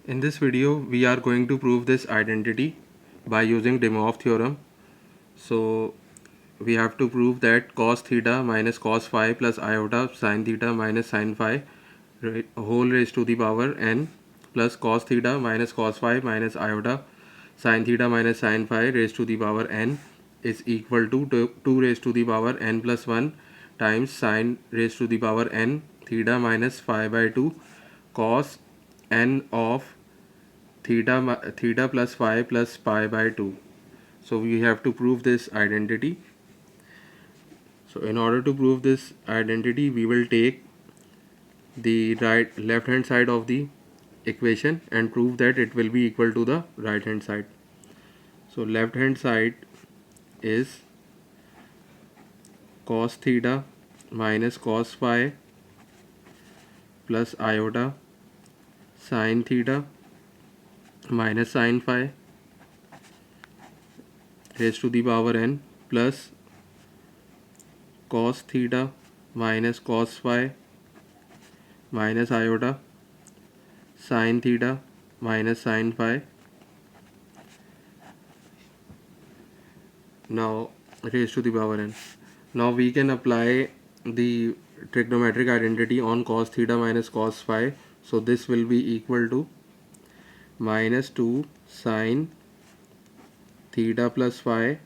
In this video, we are going to prove this identity by using De Moivre theorem. So we have to prove that cos theta minus cos phi plus iota sin theta minus sin phi whole raised to the power n plus cos theta minus cos phi minus iota sin theta minus sin phi raised to the power n is equal to 2 raised to the power n plus 1 times sin raised to the power n theta minus phi by 2 cos n of theta plus phi plus pi by 2. So we have to prove this identity. So in order to prove this identity, we will take the left hand side of the equation and prove that it will be equal to the right hand side. So left hand side is cos theta minus cos phi plus iota sin theta minus sin phi raised to the power n plus cos theta minus cos phi minus iota sin theta minus sin phi. Now raised to the power n. Now we can apply the trigonometric identity on cos theta minus cos phi. So this will be equal to minus 2 sin theta plus phi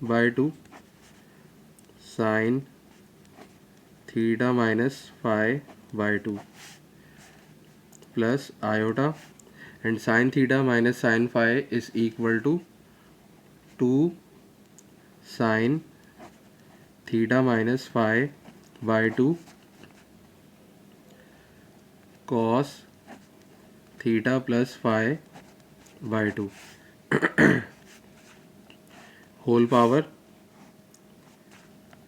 by 2 sin theta minus phi by 2 plus iota, and sin theta minus sin phi is equal to 2 sin theta minus phi by 2 cos theta plus phi by 2 whole power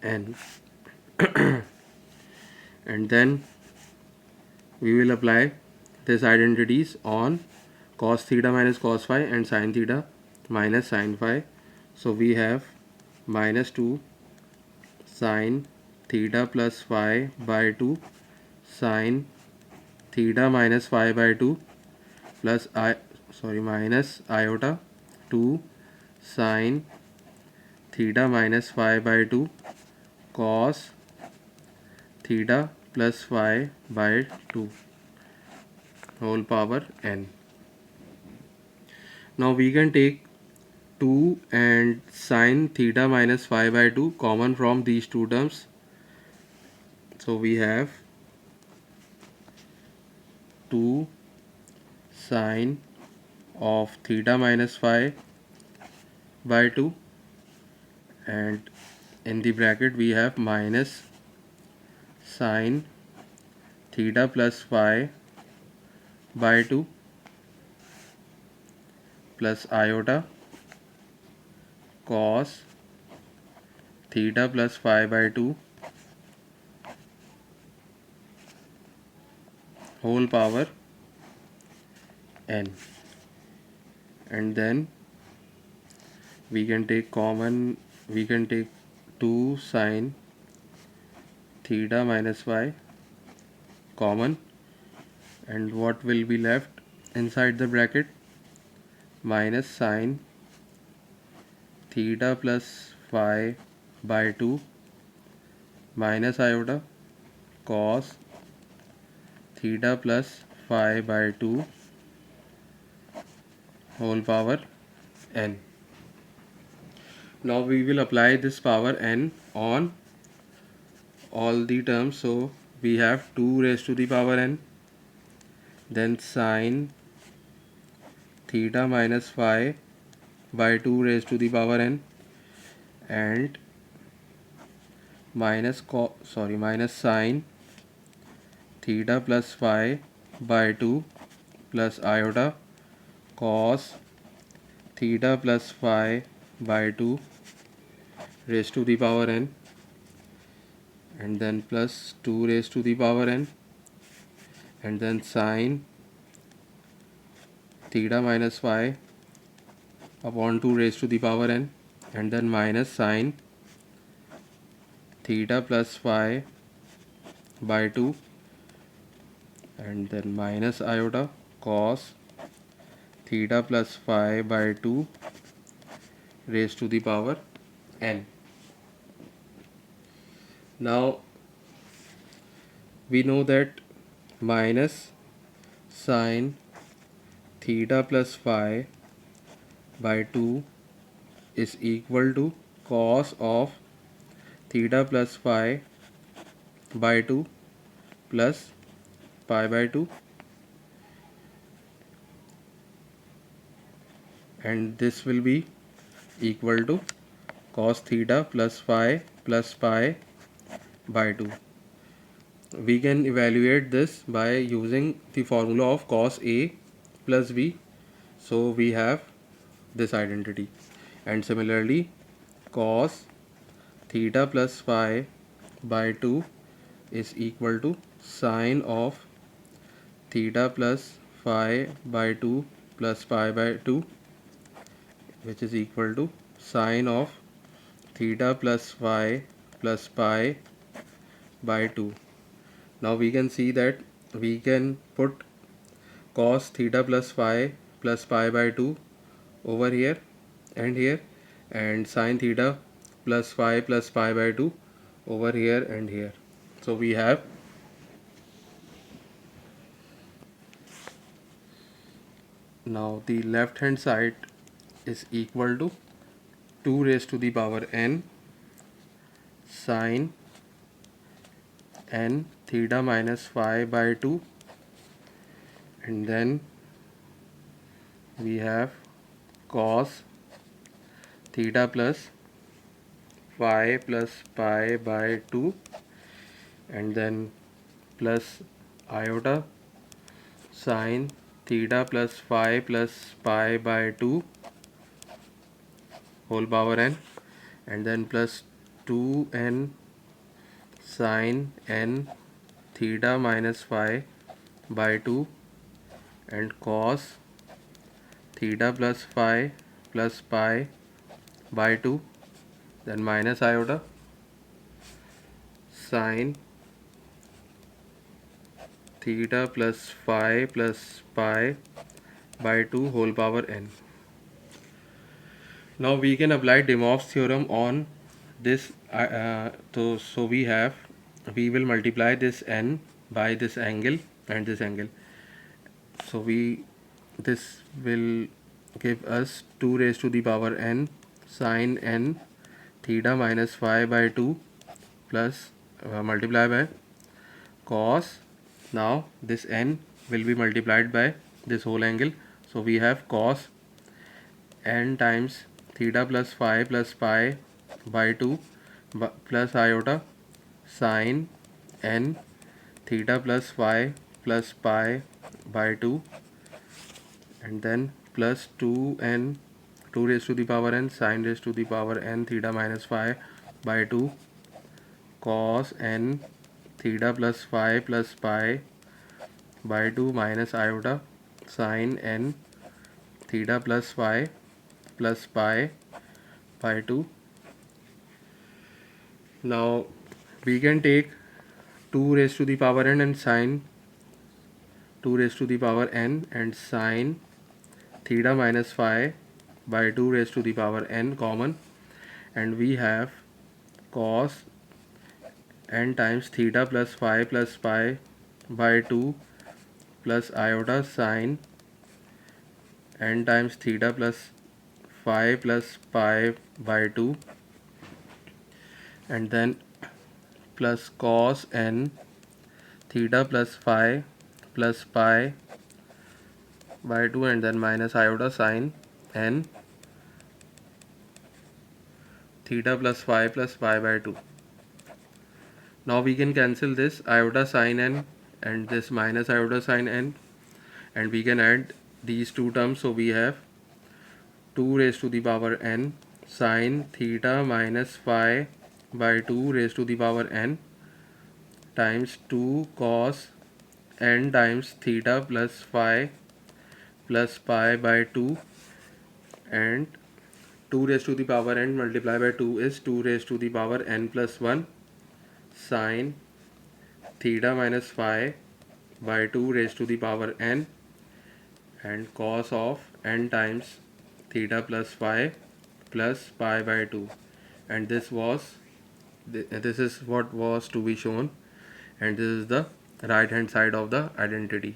n. And then we will apply these identities on cos theta minus cos phi and sin theta minus sin phi. So we have minus 2 sin theta plus phi by 2 sin theta minus phi by 2 plus minus iota 2 sin theta minus phi by 2 cos theta plus phi by 2 whole power n. Now we can take 2 and sin theta minus phi by 2 common from these two terms. So we have 2 sin of theta minus phi by 2, and in the bracket we have minus sin theta plus phi by 2 plus iota cos theta plus phi by 2 whole power n. And then we can take 2 sin theta minus phi common, and what will be left inside the bracket? Minus sin theta plus phi by 2 minus iota cos theta plus phi by 2 whole power n. Now we will apply this power n on all the terms. So we have 2 raised to the power n, then sin theta minus phi by 2 raised to the power n, and minus sin theta plus phi by 2 plus iota cos theta plus phi by 2 raised to the power n, and then plus 2 raised to the power n, and then sin theta minus phi upon 2 raised to the power n, and then minus sin theta plus phi by 2, and then minus iota cos theta plus phi by 2 raised to the power n. Now we know that minus sine theta plus phi by 2 is equal to cos of theta plus phi by 2 plus pi by 2, and this will be equal to cos theta plus phi plus pi by 2. We can evaluate this by using the formula of cos A plus B. So we have this identity, and similarly cos theta plus phi by 2 is equal to sine of theta plus phi by 2 plus pi by 2, which is equal to sine of theta plus phi plus pi by 2. Now we can see that we can put cos theta plus phi plus pi by 2 over here, and sine theta plus phi plus pi by 2 over here and here. So we have now the left hand side is equal to 2 raised to the power n sine n theta minus phi by 2, and then we have cos theta plus phi plus pi by 2, and then plus iota sine theta plus phi plus pi by 2 whole power n, and then plus 2n sine n theta minus phi by 2, and cos theta plus phi plus pi by 2, then minus iota sine theta plus phi plus pi by 2 whole power n. Now we can apply De Moivre's theorem on this. So we will multiply this n by this angle and this angle. So this will give us 2 raised to the power n sine n theta minus phi by 2 plus multiply by cos. Now this n will be multiplied by this whole angle. So we have cos n times theta plus phi plus pi by 2 plus iota sine n theta plus phi plus pi by 2, and then plus 2 raised to the power n sine raised to the power n theta minus phi by 2 cos n theta plus phi plus pi by 2 minus iota sine n theta plus phi plus pi by 2. Now we can take 2 raised to the power n and sine 2 raised to the power n and sine theta minus phi by 2 raised to the power n common, and we have cos n times theta plus phi plus pi by 2 plus iota sine n times theta plus phi plus pi by 2, and then plus cos n theta plus phi plus pi by 2, and then minus iota sine n theta plus phi plus pi by 2. Now we can cancel this iota sine n and this minus iota sine n, and we can add these two terms. So we have 2 raised to the power n sine theta minus phi by 2 raised to the power n times 2 cos n times theta plus phi plus pi by 2, and 2 raised to the power n multiplied by 2 is 2 raised to the power n plus 1 sine theta minus phi by 2 raised to the power n, and cos of n times theta plus phi plus pi by 2, and this is what was to be shown, and this is the right hand side of the identity.